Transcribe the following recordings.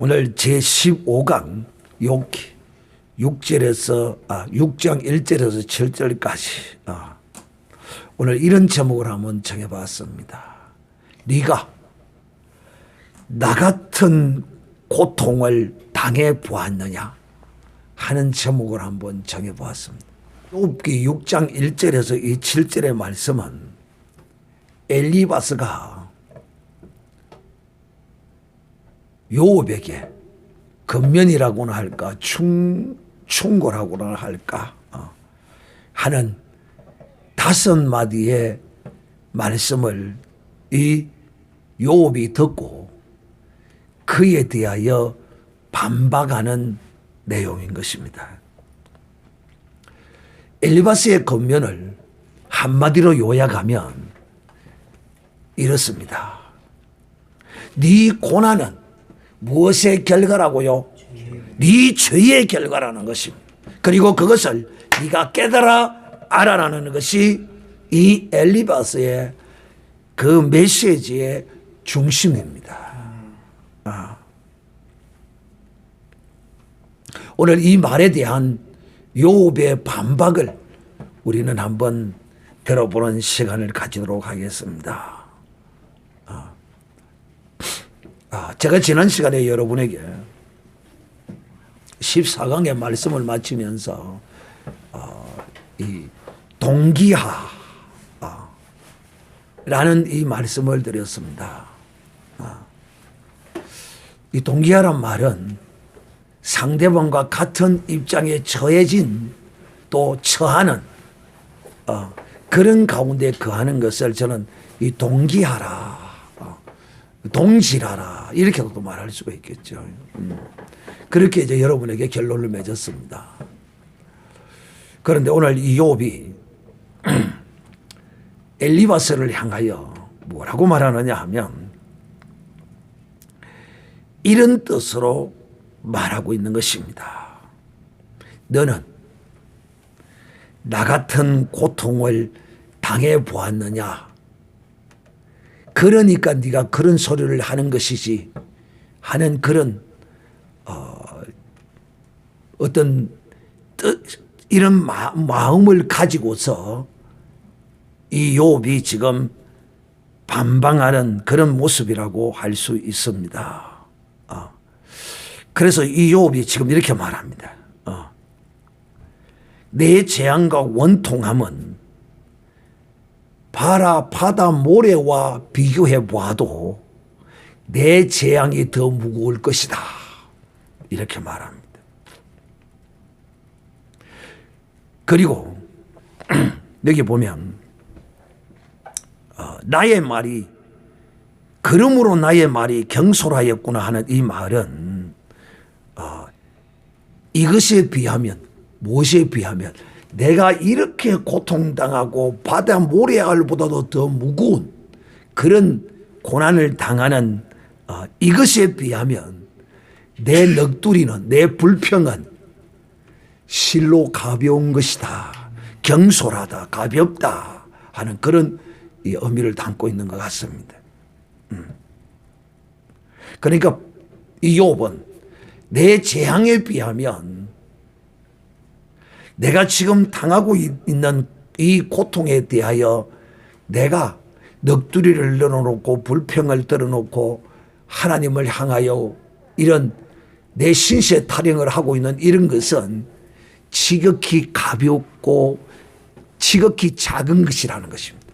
오늘 제15강 욕기 6장 1절에서 7절까지 오늘 이런 제목을 한번 정해봤습니다. 네가 나 같은 고통을 당해 보았느냐 하는 제목을 한번 정해보았습니다. 욥기 6장 1절에서 이 7절의 말씀은 엘리바스가 욥에게 근면이라고나 할까 충고라고나 할까 하는 5마디의 말씀을 이 욥이 듣고 그에 대하여 반박하는 내용인 것입니다. 엘리바스의 근면을 한마디로 요약하면 이렇습니다. 네 고난은 무엇의 결과라고요? 네 죄의 결과라는 것입니다. 그리고 그것을 네가 깨달아 알아라는 것이 이 엘리바스의 그 메시지의 중심입니다. 오늘 이 말에 대한 욥의 반박을 우리는 한번 들어보는 시간을 가지도록 하겠습니다. 제가 지난 시간에 여러분에게 14강의 말씀을 마치면서 이 동기하라는 이 말씀을 드렸습니다. 이 동기하란 말은 상대방과 같은 입장에 처해진 또 처하는 그런 가운데 거하는 것을 저는 이 동기하라, 동질하라 이렇게도 말할 수가 있겠죠. 그렇게 이제 여러분에게 결론을 맺었습니다. 그런데 오늘 이 욥이 엘리바스를 향하여 뭐라고 말하느냐 하면 이런 뜻으로 말하고 있는 것입니다. 너는 나 같은 고통을 당해 보았느냐? 그러니까 네가 그런 소리를 하는 것이지 하는 그런 어떤 이런 마음을 가지고서 이 욥이 지금 반박하는 그런 모습이라고 할 수 있습니다. 그래서 이 욥이 지금 이렇게 말합니다. 내 재앙과 원통함은 바다 모래와 비교해 보아도 내 재앙이 더 무거울 것이다. 이렇게 말합니다. 그리고 여기 보면 나의 말이 그러므로 나의 말이 경솔하였구나 하는 이 말은 이것에 비하면 무엇에 비하면 내가 이렇게 고통당하고 바다 모래알보다도 더 무거운 그런 고난을 당하는 이것에 비하면 내 넋두리는 내 불평은 실로 가벼운 것이다. 경솔하다, 가볍다 하는 그런 의미를 담고 있는 것 같습니다. 그러니까 이 욥은 내 재앙에 비하면 내가 지금 당하고 있는 이 고통에 대하여 내가 넋두리를 늘어놓고 불평을 들어놓고 하나님을 향하여 이런 내 신세 타령을 하고 있는 이런 것은 지극히 가볍고 지극히 작은 것이라는 것입니다.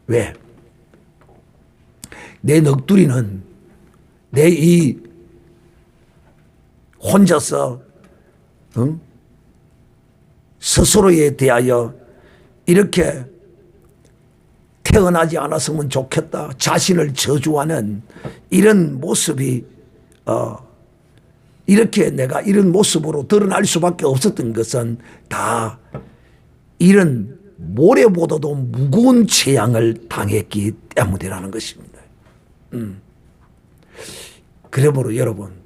왜? 내 넋두리는 내 이 혼자서 스스로에 대하여 이렇게 태어나지 않았으면 좋겠다 자신을 저주하는 이런 모습이 이렇게 내가 이런 모습으로 드러날 수밖에 없었던 것은 다 이런 모래보다도 무거운 재앙을 당했기 때문이라는 것입니다. 그러므로 여러분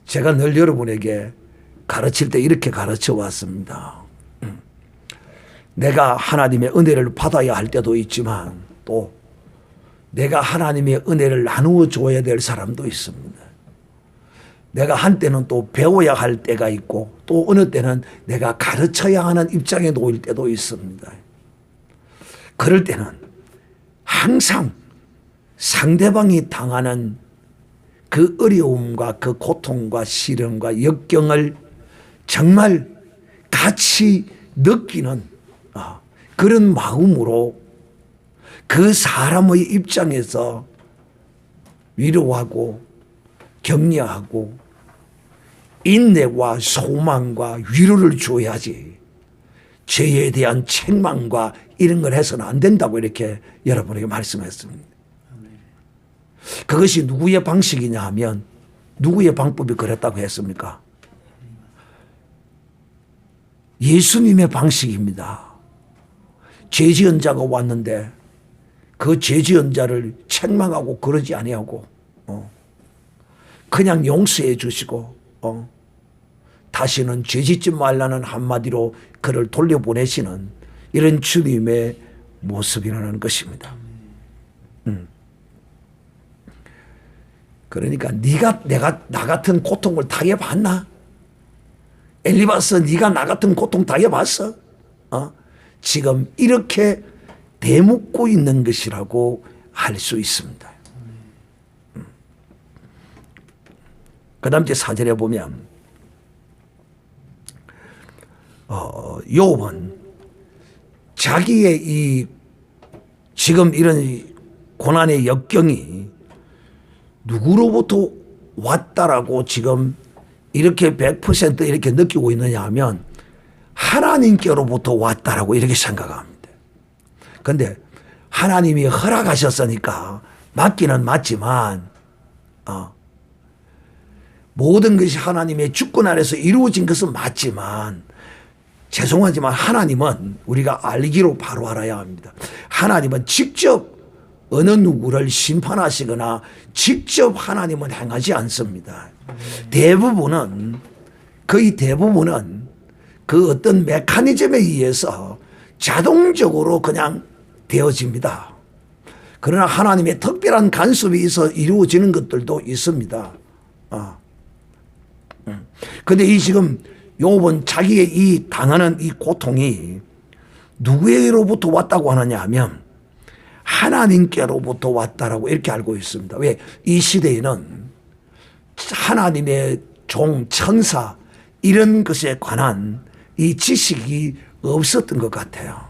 제가 늘 여러분에게 가르칠 때 이렇게 가르쳐 왔습니다. 내가 하나님의 은혜를 받아야 할 때도 있지만 또 내가 하나님의 은혜를 나누어 줘야 될 사람도 있습니다. 내가 한때는 또 배워야 할 때가 있고 또 어느 때는 내가 가르쳐야 하는 입장에 놓일 때도 있습니다. 그럴 때는 항상 상대방이 당하는 그 어려움과 그 고통과 시련과 역경을 정말 같이 느끼는 그런 마음으로 그 사람의 입장에서 위로하고 격려하고 인내와 소망과 위로를 줘야지 죄에 대한 책망과 이런 걸 해서는 안 된다고 이렇게 여러분에게 말씀했습니다. 그것이 누구의 방식이냐 하면 누구의 방법이 그랬다고 했습니까? 예수님의 방식입니다. 죄지은 자가 왔는데 그 죄지은 자를 책망하고 그러지 아니하고 그냥 용서해 주시고 다시는 죄짓지 말라는 한마디로 그를 돌려보내시는 이런 주님의 모습이라는 것입니다. 그러니까 내가 나 같은 고통을 당해봤나? 엘리바스, 네가 나 같은 고통 당해봤어? 지금 이렇게 대묻고 있는 것이라고 할 수 있습니다. 그 다음 제 4절에 보면 욥은 자기의 이 지금 이런 고난의 역경이 누구로부터 왔다라고 지금 이렇게 100% 이렇게 느끼고 있느냐 하면 하나님께로부터 왔다라고 이렇게 생각합니다. 그런데 하나님이 허락하셨으니까 맞기는 맞지만 모든 것이 하나님의 주권 아래서 이루어진 것은 맞지만 죄송하지만 하나님은 우리가 알기로 바로 알아야 합니다. 하나님은 직접 어느 누구를 심판하시거나 직접 하나님은 행하지 않습니다. 거의 대부분은 그 어떤 메커니즘에 의해서 자동적으로 그냥 되어집니다. 그러나 하나님의 특별한 간섭이 있어 이루어지는 것들도 있습니다. 근데 이 지금 욥은 자기의 이 당하는 이 고통이 누구에게로부터 왔다고 하느냐 하면 하나님께로부터 왔다라고 이렇게 알고 있습니다. 왜? 이 시대에는 하나님의 종, 천사 이런 것에 관한 이 지식이 없었던 것 같아요.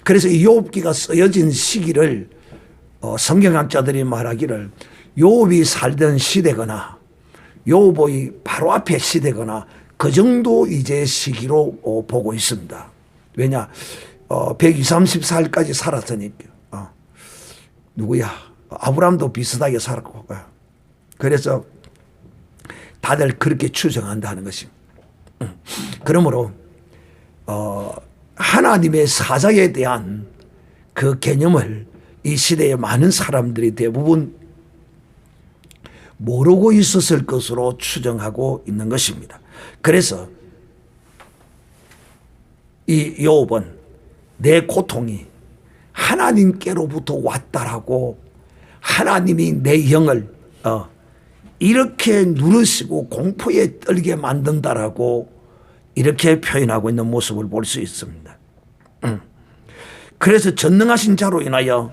그래서 이 욥기가 쓰여진 시기를 성경학자들이 말하기를 욥이 살던 시대거나 욥의 바로 앞에 시대거나 그 정도 이제 시기로 보고 있습니다. 왜냐? 120, 30살까지 살았으니까. 누구야? 아브라함도 비슷하게 살았고. 그래서 다들 그렇게 추정한다는 것입니다. 그러므로 하나님의 사자에 대한 그 개념을 이 시대의 많은 사람들이 대부분 모르고 있었을 것으로 추정하고 있는 것입니다. 그래서 이 욥은 내 고통이 하나님께로부터 왔다라고 하나님이 내 영을 이렇게 누르시고 공포에 떨게 만든다라고 이렇게 표현하고 있는 모습을 볼 수 있습니다. 그래서 전능하신 자로 인하여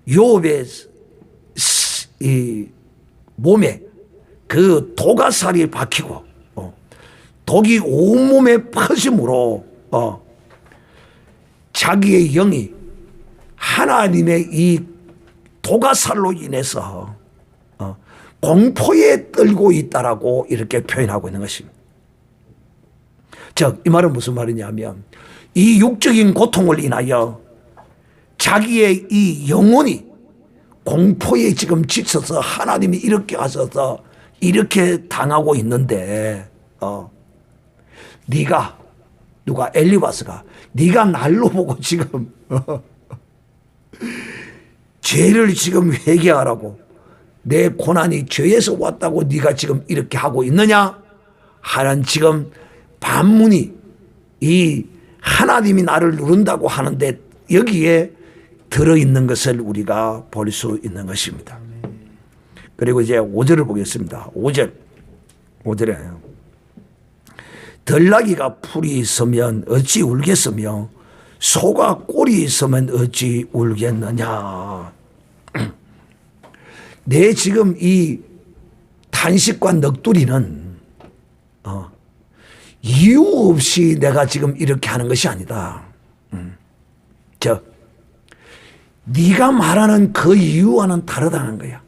욥의 이 몸에 그 독아살이 박히고 독이 온몸에 퍼짐으로 자기의 영이 하나님의 이 독아살로 인해서 공포에 떨고 있다라고 이렇게 표현하고 있는 것입니다. 즉, 이 말은 무슨 말이냐면 이 육적인 고통을 인하여 자기의 이 영혼이 공포에 지금 지쳐서 하나님이 이렇게 하셔서 이렇게 당하고 있는데 네가 누가 엘리바스가 네가 날로 보고 지금 죄를 지금 회개하라고 내 고난이 죄에서 왔다고 네가 지금 이렇게 하고 있느냐 하는 지금 반문이 이 하나님이 나를 누른다고 하는데 여기에 들어있는 것을 우리가 볼 수 있는 것입니다. 그리고 이제 5절을 보겠습니다. 5절에 들나귀가 풀이 있으면 어찌 울겠으며 소가 꼴이 있으면 어찌 울겠느냐. 내 지금 이 탄식과 넋두리는 이유 없이 내가 지금 이렇게 하는 것이 아니다. 네가 말하는 그 이유와는 다르다는 거야.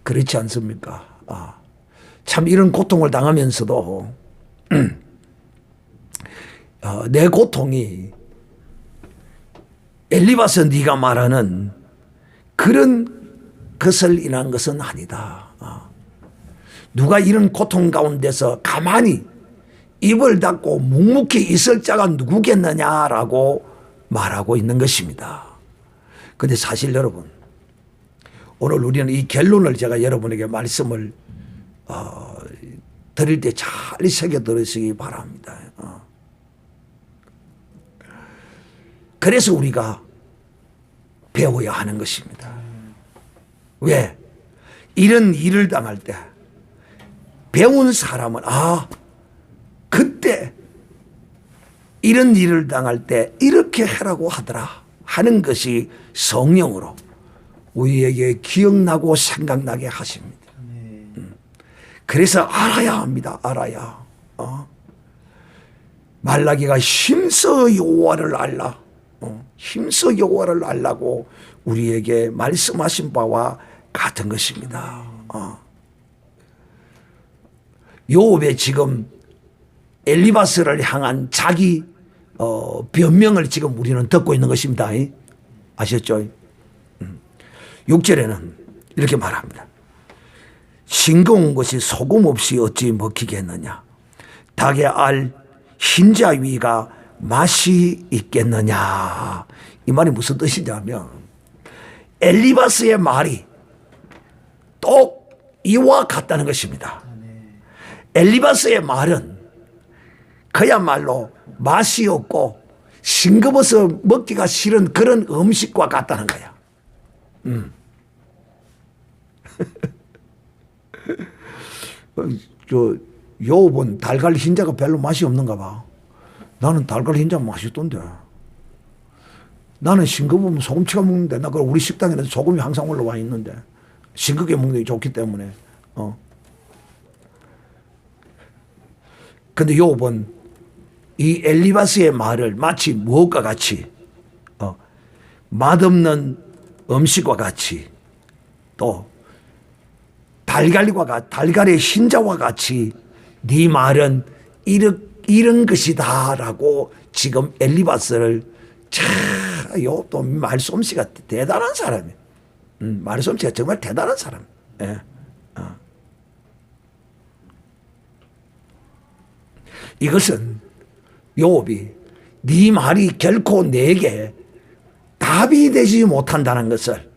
그렇지 않습니까? 참 이런 고통을 당하면서도 내 고통이 엘리바스 네가 말하는 그런 것을 인한 것은 아니다. 누가 이런 고통 가운데서 가만히 입을 닫고 묵묵히 있을 자가 누구겠느냐라고 말하고 있는 것입니다. 그런데 사실 여러분, 오늘 우리는 이 결론을 제가 여러분에게 말씀을 드릴 때 잘 새겨 들으시기 바랍니다. 그래서 우리가 배워야 하는 것입니다. 왜? 이런 일을 당할 때 배운 사람은 그때 이런 일을 당할 때 이렇게 하라고 하더라 하는 것이 성령으로 우리에게 기억나고 생각나게 하십니다. 그래서 알아야 합니다. 알아야. 말라기가 힘써 여호와를 알라. 힘써 여호와를 알라고 우리에게 말씀하신 바와 같은 것입니다. 요업의 지금 엘리바스를 향한 자기 변명을 지금 우리는 듣고 있는 것입니다. 아셨죠? 6절에는 이렇게 말합니다. 싱거운 것이 소금 없이 어찌 먹히겠느냐. 닭의 알 흰자 위가 맛이 있겠느냐. 이 말이 무슨 뜻이냐면 엘리바스의 말이 또 이와 같다는 것입니다. 엘리바스의 말은 그야말로 맛이 없고 싱거워서 먹기가 싫은 그런 음식과 같다는 거야. 요번 달걀 흰자가 별로 맛이 없는가 봐. 나는 달걀 흰자 맛있던데. 나는 싱거우면 소금치가 먹는데, 나 우리 식당에는 소금이 항상 올라와 있는데, 싱겁게 먹는 게 좋기 때문에. 근데 요번 이 엘리바스의 말을 마치 무엇과 같이, 맛없는 음식과 같이, 또 달걀의 흰자와 같이 네 말은 이런 것이다라고 지금 엘리바스를 또 말솜씨가 대단한 사람이에요. 말솜씨가 정말 대단한 사람. 예. 이것은 요업이 네 말이 결코 내게 답이 되지 못한다는 것을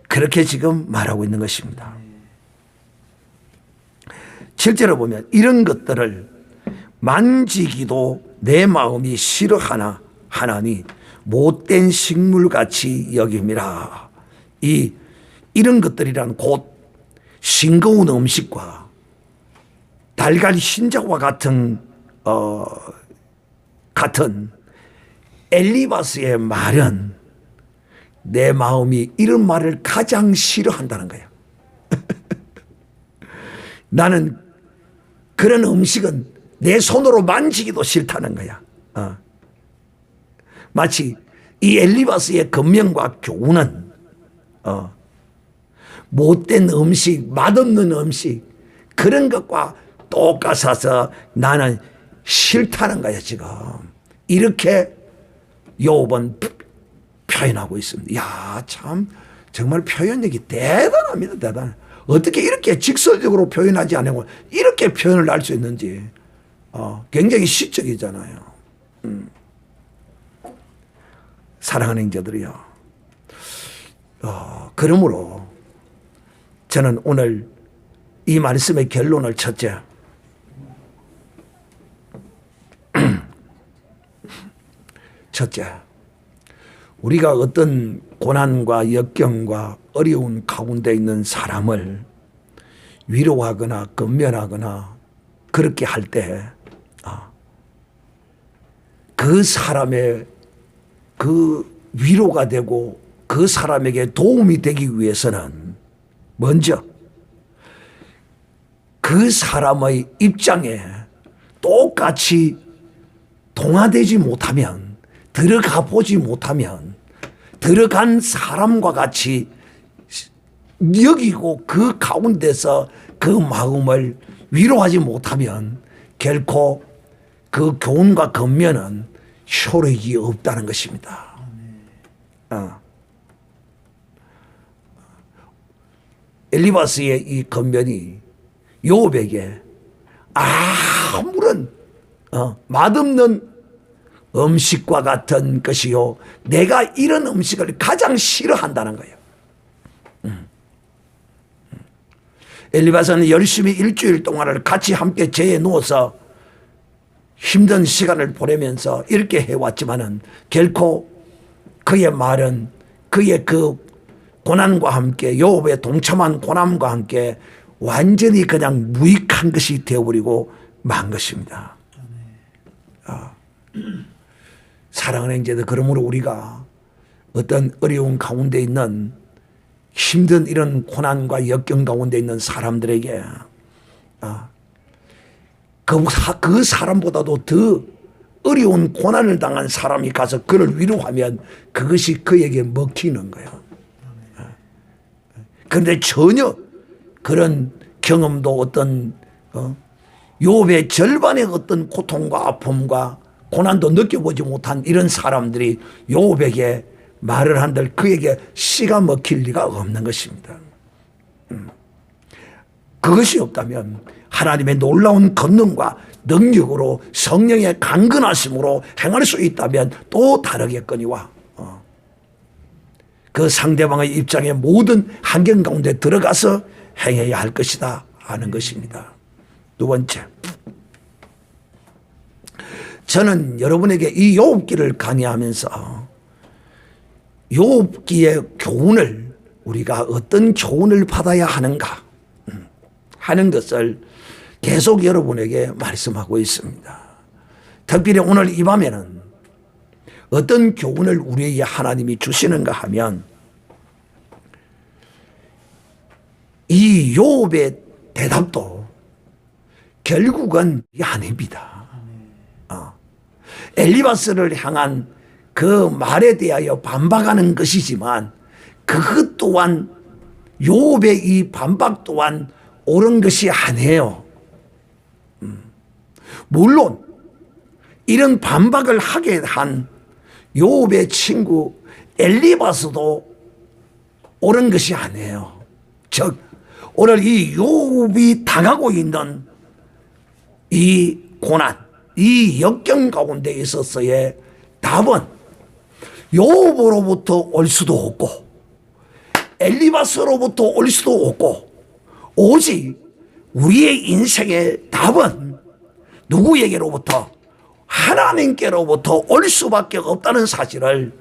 그렇게 지금 말하고 있는 것입니다. 실제로 보면 이런 것들을 만지기도 내 마음이 싫어하나니 못된 식물같이 여김이라. 이런 것들이란 곧 싱거운 음식과 달걀 흰자와 같은 엘리바스의 말은 내 마음이 이런 말을 가장 싫어한다는 거야. 나는 그런 음식은 내 손으로 만지기도 싫다는 거야. 마치 이 엘리바스의 권면과 교훈은 못된 음식, 맛없는 음식 그런 것과 똑같아서 나는 싫다는 거야 지금. 이렇게 요번 표현하고 있습니다. 야, 참 정말 표현력이 대단합니다. 대단해. 어떻게 이렇게 직설적으로 표현하지 않고 이렇게 표현을 할 수 있는지 굉장히 시적이잖아요. 사랑하는 형제들이요. 그러므로 저는 오늘 이 말씀의 결론을 첫째, 첫째, 우리가 어떤 고난과 역경과 어려운 가운데 있는 사람을 위로하거나 건면하거나 그렇게 할 때 그 사람의 그 위로가 되고 그 사람에게 도움이 되기 위해서는 먼저 그 사람의 입장에 똑같이 동화되지 못하면, 들어가 보지 못하면, 들어간 사람과 같이 여기고 그 가운데서 그 마음을 위로하지 못하면 결코 그 교훈과 건면은 효력이 없다는 것입니다. 엘리바스의 이 건면이 요업에게 아무런 맛없는 음식과 같은 것이요, 내가 이런 음식을 가장 싫어한다는 거예요. 엘리바스는 열심히 일주일 동안을 같이 함께 재에 누워서 힘든 시간을 보내면서 이렇게 해왔지만은 결코 그의 말은 그의 그 고난과 함께, 요업의 동참한 고난과 함께 완전히 그냥 무익한 것이 되어버리고 만 것입니다. 사랑하는 형제들, 그러므로 우리가 어떤 어려운 가운데 있는 힘든 이런 고난과 역경 가운데 있는 사람들에게 그 사람보다도 더 어려운 고난을 당한 사람이 가서 그를 위로하면 그것이 그에게 먹히는 거예요. 그런데 전혀 그런 경험도 어떤 욥의 절반의 어떤 고통과 아픔과 고난도 느껴보지 못한 이런 사람들이 욥에게 말을 한들 그에게 씨가 먹힐 리가 없는 것입니다. 그것이 없다면 하나님의 놀라운 권능과 능력으로 성령의 강건하심으로 행할 수 있다면 또 다르겠거니와 그 상대방의 입장에 모든 환경 가운데 들어가서 행해야 할 것이다 하는 것입니다. 두 번째, 저는 여러분에게 이 욥기를 강의하면서 욥기의 교훈을, 우리가 어떤 교훈을 받아야 하는가 하는 것을 계속 여러분에게 말씀하고 있습니다. 특별히 오늘 이 밤에는 어떤 교훈을 우리에게 하나님이 주시는가 하면 이 욥의 대답도 결국은 아닙니다. 엘리바스를 향한 그 말에 대하여 반박하는 것이지만 그것 또한, 욥의 이 반박 또한 옳은 것이 아니에요. 물론 이런 반박을 하게 한 욥의 친구 엘리바스도 옳은 것이 아니에요. 즉 오늘 이 욥이 당하고 있는 이 고난, 이 역경 가운데 있어서의 답은 욥으로부터 올 수도 없고 엘리바스로부터 올 수도 없고, 오직 우리의 인생의 답은 누구에게로부터? 하나님께로부터 올 수밖에 없다는 사실을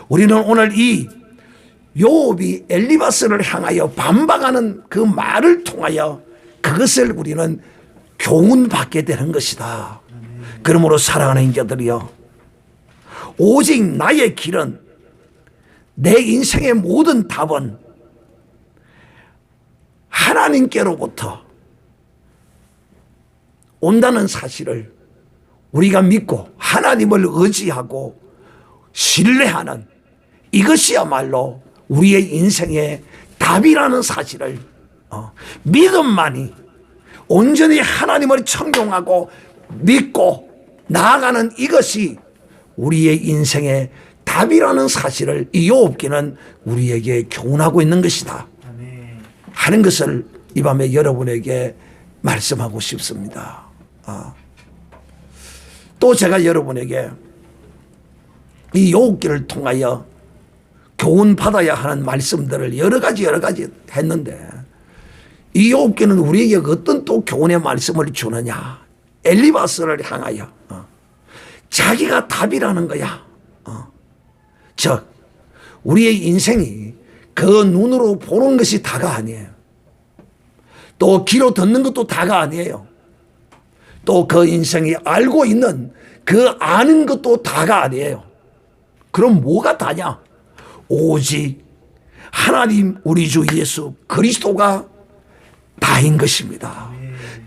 우리는 오늘 이 욥이 엘리바스를 향하여 반박하는 그 말을 통하여 그것을 우리는 교훈받게 되는 것이다. 그러므로 사랑하는 형제들이여, 오직 나의 길은, 내 인생의 모든 답은 하나님께로부터 온다는 사실을 우리가 믿고 하나님을 의지하고 신뢰하는, 이것이야말로 우리의 인생의 답이라는 사실을 믿음만이, 온전히 하나님을 청종하고 믿고 나아가는 이것이 우리의 인생의 답이라는 사실을 이 욥기는 우리에게 교훈하고 있는 것이다 하는 것을 이 밤에 여러분에게 말씀하고 싶습니다. 또 제가 여러분에게 이 욥기를 통하여 교훈받아야 하는 말씀들을 여러 가지 했는데, 이 욥기는 우리에게 어떤 또 교훈의 말씀을 주느냐? 엘리바스를 향하여 자기가 답이라는 거야. 즉 우리의 인생이 그 눈으로 보는 것이 다가 아니에요. 또 귀로 듣는 것도 다가 아니에요. 또 그 인생이 알고 있는 그 아는 것도 다가 아니에요. 그럼 뭐가 다냐? 오직 하나님 우리 주 예수 그리스도가 다인 것입니다.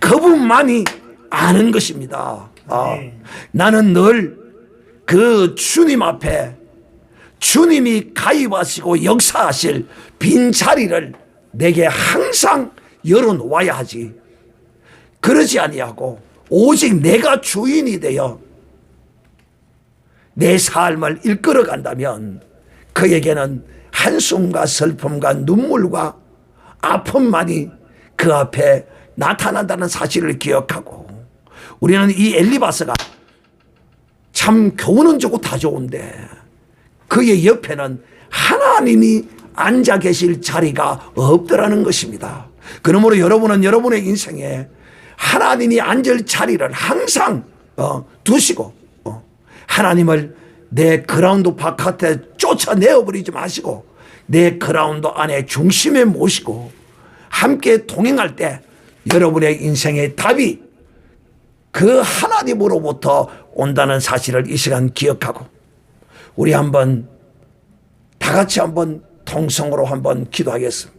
그분만이 아는 것입니다. 나는 늘 그 주님 앞에 주님이 가입하시고 역사하실 빈자리를 내게 항상 열어놓아야 하지. 그러지 아니하고 오직 내가 주인이 되어 내 삶을 이끌어 간다면 그에게는 한숨과 슬픔과 눈물과 아픔만이 그 앞에 나타난다는 사실을 기억하고, 우리는 이 엘리바스가 참 교훈은 좋고 다 좋은데 그의 옆에는 하나님이 앉아 계실 자리가 없더라는 것입니다. 그러므로 여러분은 여러분의 인생에 하나님이 앉을 자리를 항상 두시고 하나님을 내 그라운드 바깥에 쫓아내어버리지 마시고 내 그라운드 안에 중심에 모시고 함께 동행할 때 여러분의 인생의 답이 그 하나님으로부터 온다는 사실을 이 시간 기억하고, 우리 한번 다 같이 한번 통성으로 한번 기도하겠습니다.